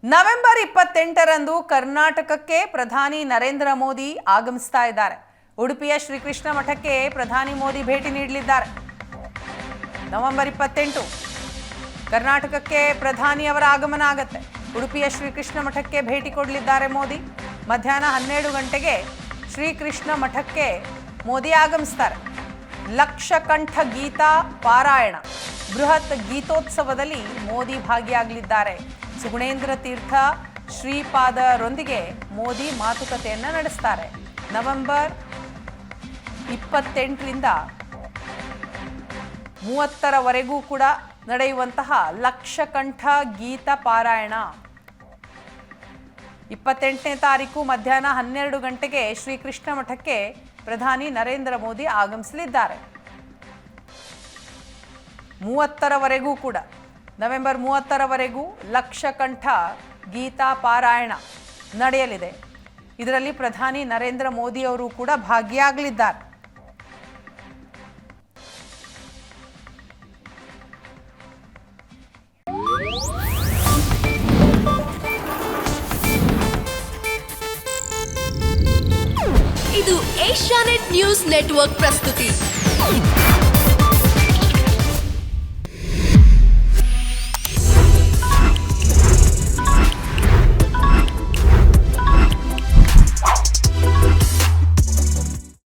November 28ರಂದು ಕರ್ನಾಟಕಕ್ಕೆ ಪ್ರಧಾನಿ ನರೇಂದ್ರ ಮೋದಿ ಆಗಮಿಸ್ತಾ ಇದ್ದಾರೆ. ಉಡುಪಿಯ ಶ್ರೀಕೃಷ್ಣ ಮಠಕ್ಕೆ ಪ್ರಧಾನಿ ಮೋದಿ ಭೇಟಿ ನೀಡಲಿದ್ದಾರೆ. ನವೆಂಬರ್ 28 ಕರ್ನಾಟಕಕ್ಕೆ ಪ್ರಧಾನಿಯವರ ಆಗಮನ ಆಗುತ್ತೆ. ಉಡುಪಿಯ ಶ್ರೀಕೃಷ್ಣ ಮಠಕ್ಕೆ ಭೇಟಿ ಕೊಡಲಿದ್ದಾರೆ ಮೋದಿ. ಮಧ್ಯಾಹ್ನ 12 ಗಂಟೆಗೆ ಶ್ರೀಕೃಷ್ಣ ಮಠಕ್ಕೆ ಮೋದಿ ಆಗಮಿಸ್ತಾರೆ. ಲಕ್ಷಕಂಠ ಗೀತಾ ಪಾರಾಯಣ ಬೃಹತ್ ಗೀತೋತ್ಸವದಲ್ಲಿ ಮೋದಿ ಭಾಗಿಯಾಗಲಿದ್ದಾರೆ. ಸುಗುಣೇಂದ್ರ ತೀರ್ಥ ಶ್ರೀಪಾದರೊಂದಿಗೆ ಮೋದಿ ಮಾತುಕತೆಯನ್ನು ನಡೆಸ್ತಾರೆ. ನವೆಂಬರ್ 28ರಿಂದ 30ರವರೆಗೂ ಕೂಡ ನಡೆಯುವಂತಹ ಲಕ್ಷಕಂಠ ಗೀತ ಪಾರಾಯಣ 28ನೇ ತಾರೀಕು ಮಧ್ಯಾಹ್ನ 12 ಗಂಟೆಗೆ ಶ್ರೀಕೃಷ್ಣ ಮಠಕ್ಕೆ ಪ್ರಧಾನಿ ನರೇಂದ್ರ ಮೋದಿ ಆಗಮಿಸಲಿದ್ದಾರೆ. 30ರವರೆಗೂ ಕೂಡ ನವೆಂಬರ್ 30ರವರೆಗೂ ಲಕ್ಷಕಂಠ ಗೀತಾ ಪಾರಾಯಣ ನಡೆಯಲಿದೆ. ಇದರಲ್ಲಿ ಪ್ರಧಾನಿ ನರೇಂದ್ರ ಮೋದಿ ಅವರು ಕೂಡ ಭಾಗಿಯಾಗಲಿದ್ದಾರೆ. ಇದು ಏಷ್ಯಾನೆಟ್ ನ್ಯೂಸ್ ನೆಟ್ವರ್ಕ್ ಪ್ರಸ್ತುತಿ.